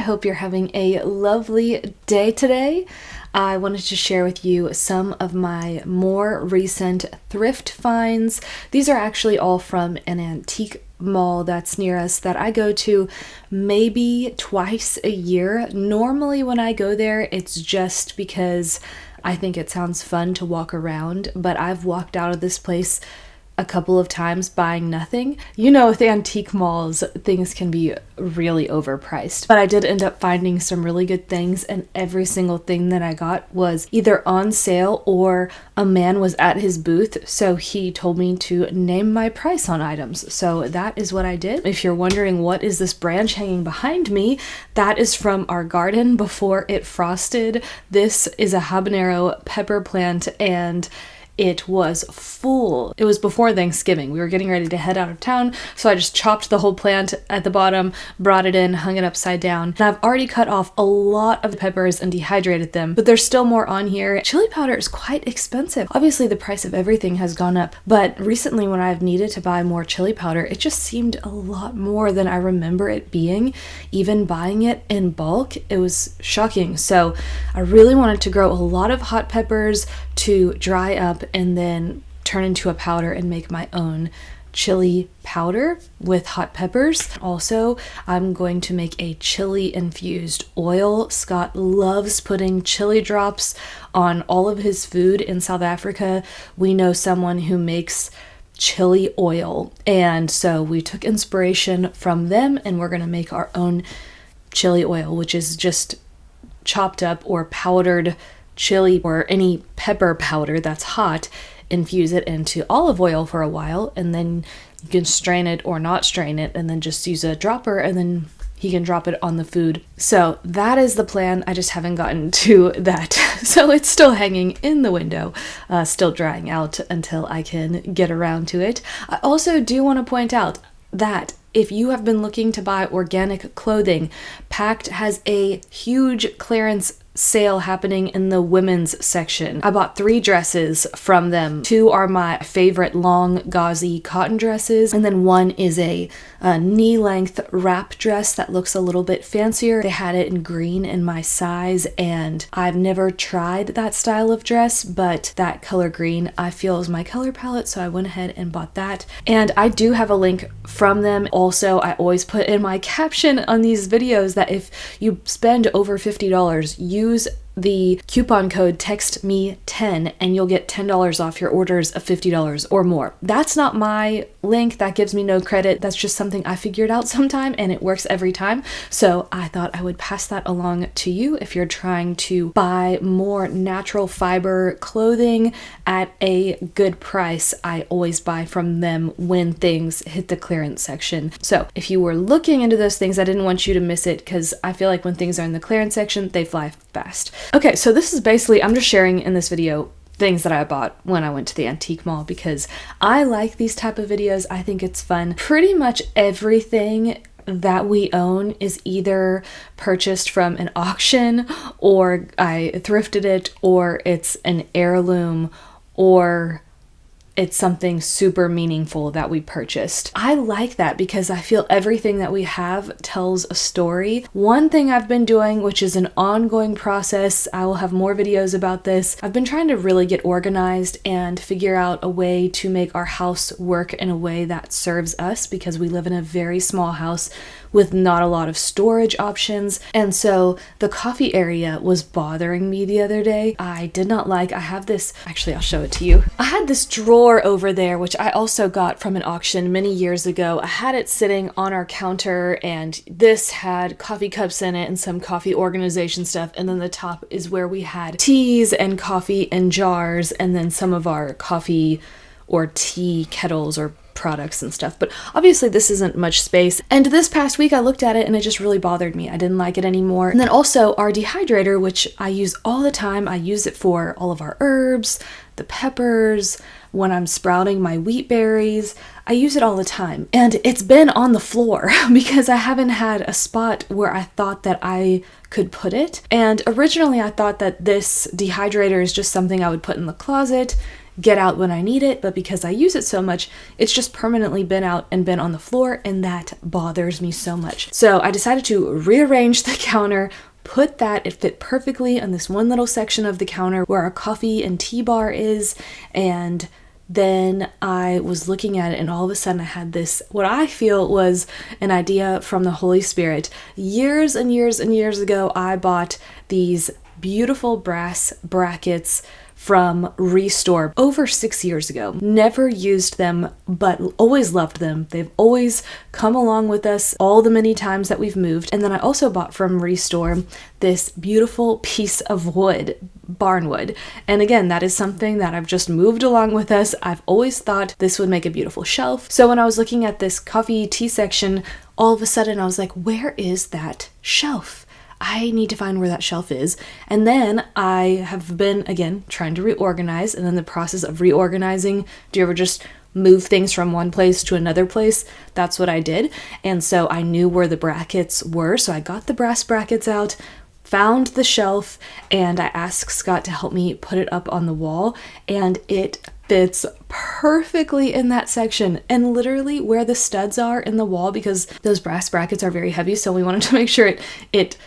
I hope you're having a lovely day today. I wanted to share with you some of my more recent thrift finds. These are actually all from an antique mall that's near us that I go to maybe twice a year. Normally when I go there, it's just because I think it sounds fun to walk around, but I've walked out of this place a couple of times buying nothing. You know, with antique malls, things can be really overpriced. But I did end up finding some really good things, and every single thing that I got was either on sale or a man was at his booth, so he told me to name my price on items. So that is what I did. If you're wondering what is this branch hanging behind me, that is from our garden before it frosted. This is a habanero pepper plant, and it was full. It was before Thanksgiving. We were getting ready to head out of town, so I just chopped the whole plant at the bottom, brought it in, hung it upside down. And I've already cut off a lot of the peppers and dehydrated them, but there's still more on here. Chili powder is quite expensive. Obviously, the price of everything has gone up, but recently when I've needed to buy more chili powder, it just seemed a lot more than I remember it being. Even buying it in bulk, it was shocking. So I really wanted to grow a lot of hot peppers to dry up and then turn into a powder and make my own chili powder with hot peppers. Also, I'm going to make a chili infused oil. Scott loves putting chili drops on all of his food in South Africa. We know someone who makes chili oil, and so we took inspiration from them, and we're going to make our own chili oil, which is just chopped up or powdered chili or any pepper powder that's hot, infuse it into olive oil for a while, and then you can strain it or not strain it, and then just use a dropper, and then he can drop it on the food. So that is the plan. I just haven't gotten to that. So it's still hanging in the window, still drying out until I can get around to it. I also do want to point out that if you have been looking to buy organic clothing, Pact has a huge clearance sale happening in the women's section. I bought 3 dresses from them. 2 are my favorite long gauzy cotton dresses, and then 1 is a knee-length wrap dress that looks a little bit fancier. They had it in green in my size, and I've never tried that style of dress, but that color green I feel is my color palette, so I went ahead and bought that. And I do have a link from them. Also, I always put in my caption on these videos that if you spend over $50, use the coupon code TEXTME10 and you'll get $10 off your orders of $50 or more. That's not my link. That gives me no credit. That's just something I figured out sometime, and it works every time. So I thought I would pass that along to you if you're trying to buy more natural fiber clothing at a good price. I always buy from them when things hit the clearance section. So if you were looking into those things, I didn't want you to miss it, because I feel like when things are in the clearance section, they fly fast. Okay, so this is basically, I'm just sharing in this video things that I bought when I went to the antique mall because I like these type of videos. I think it's fun. Pretty much everything that we own is either purchased from an auction, or I thrifted it, or it's an heirloom, or it's something super meaningful that we purchased. I like that because I feel everything that we have tells a story. One thing I've been doing, which is an ongoing process, I will have more videos about this, I've been trying to really get organized and figure out a way to make our house work in a way that serves us, because we live in a very small house with not a lot of storage options. And so the coffee area was bothering me the other day. I did not like, I have this, actually I'll show it to you. I had this drawer over there, which I also got from an auction many years ago. I had it sitting on our counter, and this had coffee cups in it and some coffee organization stuff. And then the top is where we had teas and coffee in jars, and then some of our coffee or tea kettles or products and stuff. But obviously this isn't much space. And this past week I looked at it and it just really bothered me. I didn't like it anymore. And then also our dehydrator, which I use all the time. I use it for all of our herbs, the peppers, when I'm sprouting my wheat berries. I use it all the time. And it's been on the floor because I haven't had a spot where I thought that I could put it. And originally I thought that this dehydrator is just something I would put in the closet get out when I need it, but because I use it so much, it's just permanently been out and been on the floor, and that bothers me so much. So I decided to rearrange the counter, put that, it fit perfectly on this one little section of the counter where our coffee and tea bar is, and then I was looking at it, and all of a sudden I had this, what I feel was an idea from the Holy Spirit. Years and years and years ago, I bought these beautiful brass brackets from Restore over 6 years ago. Never used them, but always loved them. They've always come along with us all the many times that we've moved. And then I also bought from Restore this beautiful piece of wood, barnwood. And again, that is something that I've just moved along with us. I've always thought this would make a beautiful shelf. So when I was looking at this coffee tea section, all of a sudden I was like, where is that shelf? I need to find where that shelf is. And then I have been, again, trying to reorganize, and in the process of reorganizing, do you ever just move things from one place to another place? That's what I did. And so I knew where the brackets were. So I got the brass brackets out, found the shelf, and I asked Scott to help me put it up on the wall, and it fits perfectly in that section, and literally where the studs are in the wall, because those brass brackets are very heavy, so we wanted to make sure it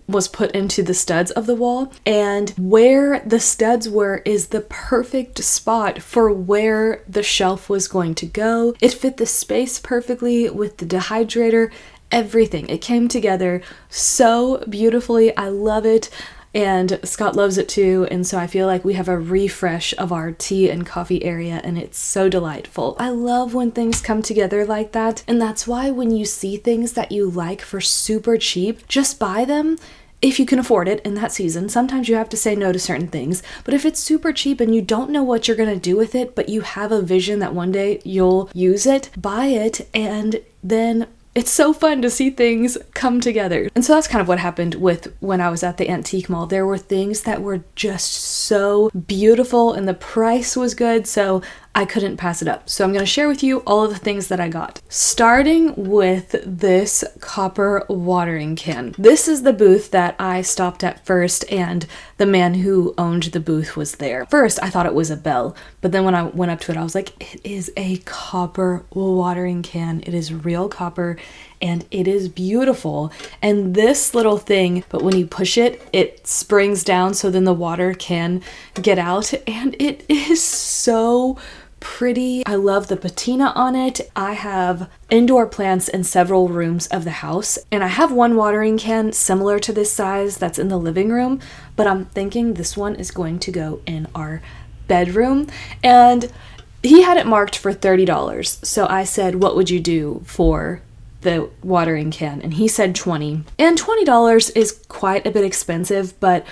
was put into the studs of the wall, and where the studs were is the perfect spot for where the shelf was going to go. It fit the space perfectly with the dehydrator, everything. It came together so beautifully. I love it. And Scott loves it too, and so I feel like we have a refresh of our tea and coffee area, and it's so delightful. I love when things come together like that, and that's why when you see things that you like for super cheap, just buy them if you can afford it in that season. Sometimes you have to say no to certain things, but if it's super cheap and you don't know what you're gonna do with it, but you have a vision that one day you'll use it, buy it, and then it's so fun to see things come together. And so that's kind of what happened with when I was at the antique mall. There were things that were just so beautiful, and the price was good, so I couldn't pass it up. So I'm going to share with you all of the things that I got. Starting with this copper watering can. This is the booth that I stopped at first, and the man who owned the booth was there. First, I thought it was a bell, but then when I went up to it, I was like, it is a copper watering can. It is real copper, and it is beautiful. And this little thing, but when you push it, it springs down so then the water can get out, and it is so pretty. I love the patina on it. I have indoor plants in several rooms of the house, and I have one watering can similar to this size that's in the living room, but I'm thinking this one is going to go in our bedroom. And he had it marked for $30. So I said, what would you do for the watering can? And he said $20. And $20 is quite a bit expensive, but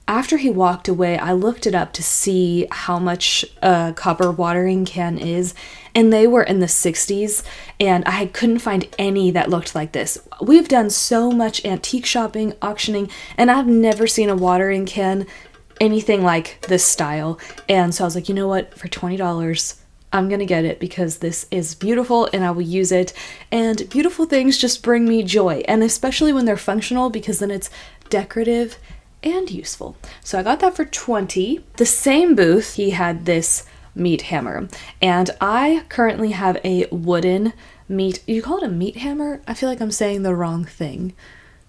after he walked away, I looked it up to see how much a copper watering can is, and they were in the 60s, and I couldn't find any that looked like this. We've done so much antique shopping, auctioning, and I've never seen a watering can anything like this style. And so I was like, you know what, for $20, I'm gonna get it because this is beautiful and I will use it. And beautiful things just bring me joy, and especially when they're functional, because then it's decorative and useful. So I got that for $20. The same booth, he had this meat hammer, and I currently have a wooden meat, you call it a meat hammer? I feel like I'm saying the wrong thing.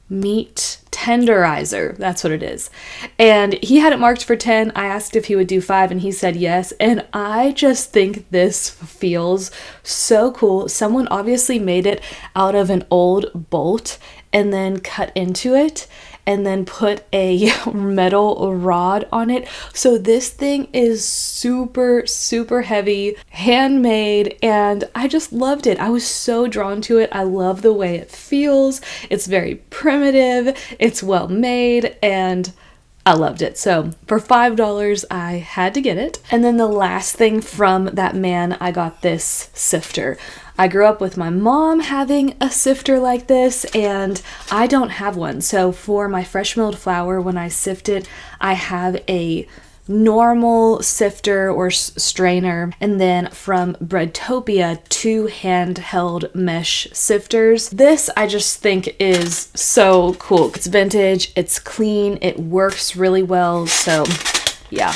Meat tenderizer, that's what it is. And he had it marked for 10. I asked if he would do 5, and he said yes. And I just think this feels so cool. Someone obviously made it out of an old bolt and then cut into it and then put a metal rod on it. So this thing is super, super heavy, handmade, and I just loved it. I was so drawn to it. I love the way it feels. It's very primitive, it's well made, and I loved it. So for $5, I had to get it. And then the last thing from that man, I got this sifter. I grew up with my mom having a sifter like this, and I don't have one. So for my fresh milled flour, when I sift it, I have a normal sifter or strainer, and then from Breadtopia, 2 handheld mesh sifters. This I just think is so cool. It's vintage, it's clean, it works really well. So yeah,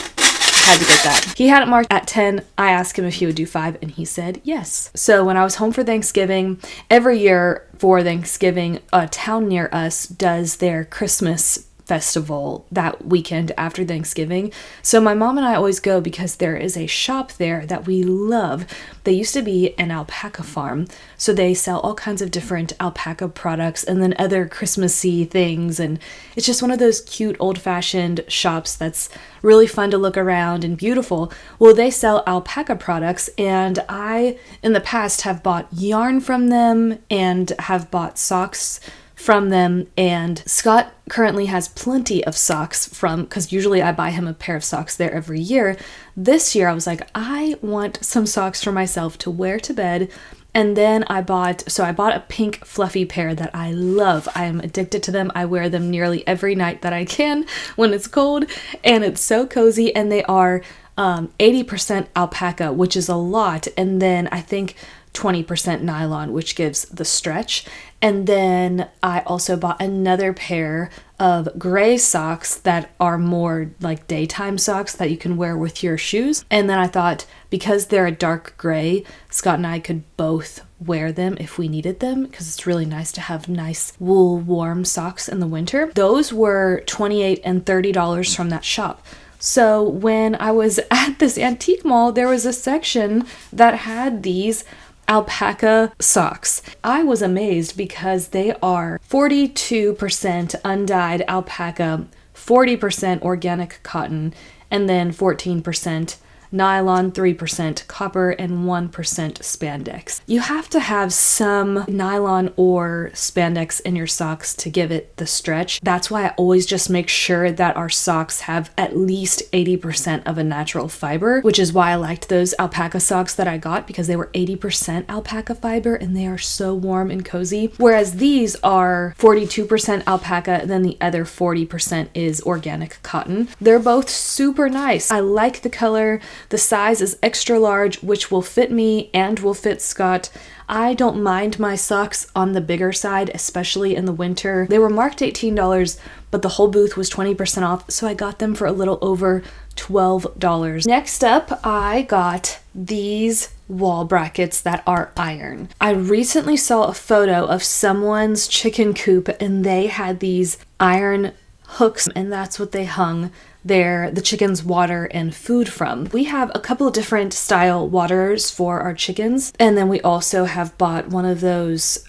had to get that. He had it marked at 10. I asked him if he would do 5 and he said yes. So when I was home for Thanksgiving, every year for Thanksgiving, a town near us does their Christmas festival that weekend after Thanksgiving. So my mom and I always go because there is a shop there that we love. They used to be an alpaca farm, so they sell all kinds of different alpaca products and then other Christmassy things, and it's just one of those cute old-fashioned shops that's really fun to look around and beautiful. Well, they sell alpaca products, and I in the past have bought yarn from them and have bought socks from them, and Scott currently has plenty of socks because usually I buy him a pair of socks there every year. This year I was like, I want some socks for myself to wear to bed. And then I bought a pink fluffy pair that I love. I am addicted to them. I wear them nearly every night that I can when it's cold, and it's so cozy, and they are 80% alpaca, which is a lot, and then I think 20% nylon, which gives the stretch. And then I also bought another pair of gray socks that are more like daytime socks that you can wear with your shoes. And then I thought, because they're a dark gray, Scott and I could both wear them if we needed them, because it's really nice to have nice wool warm socks in the winter. Those were $28 and $30 from that shop. So when I was at this antique mall, there was a section that had these alpaca socks. I was amazed because they are 42% undyed alpaca, 40% organic cotton, and then 14% nylon, 3% copper, and 1% spandex. You have to have some nylon or spandex in your socks to give it the stretch. That's why I always just make sure that our socks have at least 80% of a natural fiber, which is why I liked those alpaca socks that I got, because they were 80% alpaca fiber and they are so warm and cozy. Whereas these are 42% alpaca, and then the other 40% is organic cotton. They're both super nice. I like the color. The size is extra large, which will fit me and will fit Scott. I don't mind my socks on the bigger side, especially in the winter. They were marked $18, but the whole booth was 20% off, so I got them for a little over $12. Next up, I got these wall brackets that are iron. I recently saw a photo of someone's chicken coop, and they had these iron hooks, and that's what they hung the chickens' water and food from. We have a couple of different style waterers for our chickens, and then we also have bought one of those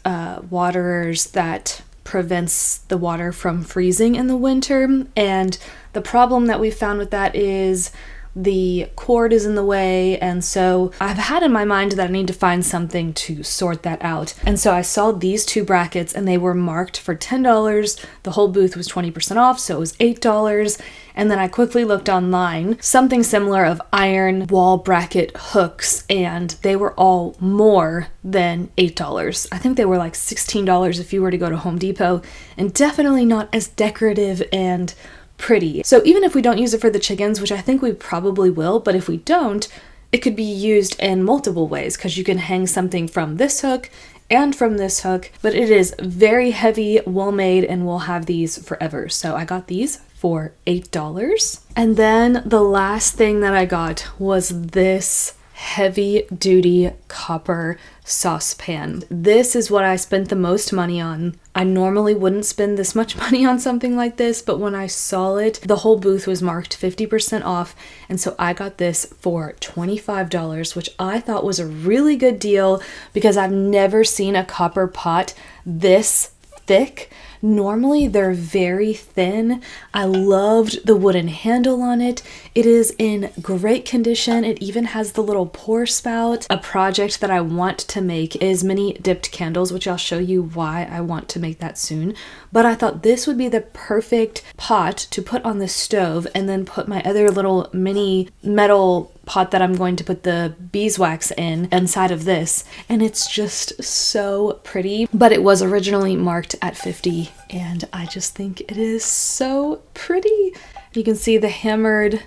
waterers that prevents the water from freezing in the winter. And the problem that we found with that is the cord is in the way, and so I've had in my mind that I need to find something to sort that out. And so I saw these two brackets, and they were marked for $10. The whole booth was 20% off, so it was $8. And then I quickly looked online, something similar of iron wall bracket hooks, and they were all more than $8. I think they were like $16 if you were to go to Home Depot, and definitely not as decorative and pretty. So even if we don't use it for the chickens, which I think we probably will, but if we don't, it could be used in multiple ways, because you can hang something from this hook and from this hook. But it is very heavy, well made, and we'll have these forever. So I got these for $8. And then the last thing that I got was this heavy duty copper saucepan. This is what I spent the most money on. I normally wouldn't spend this much money on something like this, but when I saw it, the whole booth was marked 50% off, and so I got this for $25, which I thought was a really good deal because I've never seen a copper pot this thick. Normally they're very thin. I loved the wooden handle on it. It is in great condition. It even has the little pour spout. A project that I want to make is mini dipped candles, which I'll show you why I want to make that soon. But I thought this would be the perfect pot to put on the stove and then put my other little mini metal pot that I'm going to put the beeswax in inside of this, and it's just so pretty. But it was originally marked at $50, and I just think it is so pretty. You can see the hammered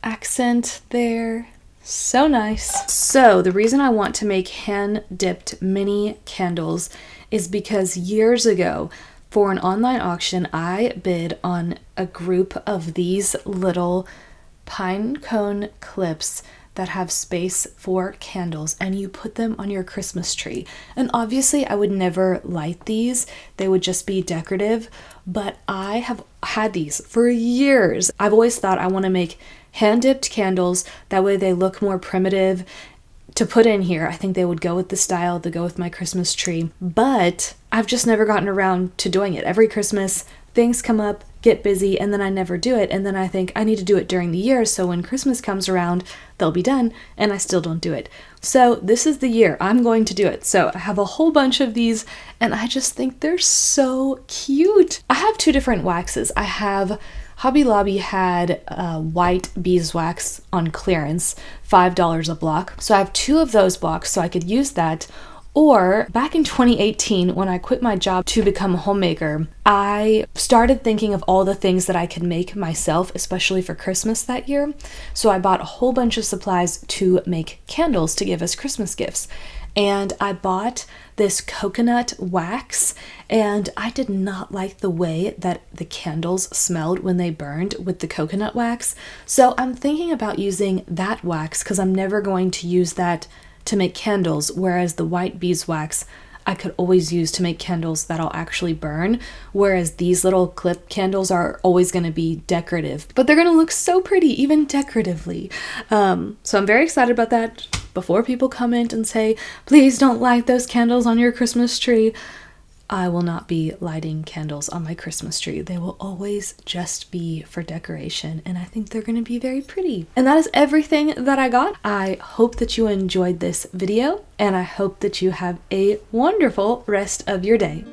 accent there. So nice. So the reason I want to make hand dipped mini candles is because years ago, for an online auction, I bid on a group of these little pine cone clips that have space for candles, and you put them on your Christmas tree. And obviously I would never light these, they would just be decorative, but I have had these for years. I've always thought I want to make hand-dipped candles, that way they look more primitive to put in here. I think they would go with the style, they go with my Christmas tree, but I've just never gotten around to doing it. Every Christmas things come up, get busy, and then I never do it, and then I think I need to do it during the year so when Christmas comes around they'll be done, and I still don't do it. So this is the year I'm going to do it. So I have a whole bunch of these and I just think they're so cute. I have two different waxes. I have Hobby Lobby had white beeswax on clearance, $5 a block. So I have two of those blocks so I could use that. Or back in 2018, when I quit my job to become a homemaker, I started thinking of all the things that I could make myself, especially for Christmas that year. So I bought a whole bunch of supplies to make candles to give as Christmas gifts. And I bought this coconut wax, and I did not like the way that the candles smelled when they burned with the coconut wax. So I'm thinking about using that wax because I'm never going to use that to make candles, whereas the white beeswax I could always use to make candles that'll actually burn, whereas these little clip candles are always going to be decorative, but they're going to look so pretty even decoratively. So I'm very excited about that. Before people comment and say, please don't light those candles on your Christmas tree, I will not be lighting candles on my Christmas tree. They will always just be for decoration, and I think they're going to be very pretty. And that is everything that I got. I hope that you enjoyed this video, and I hope that you have a wonderful rest of your day.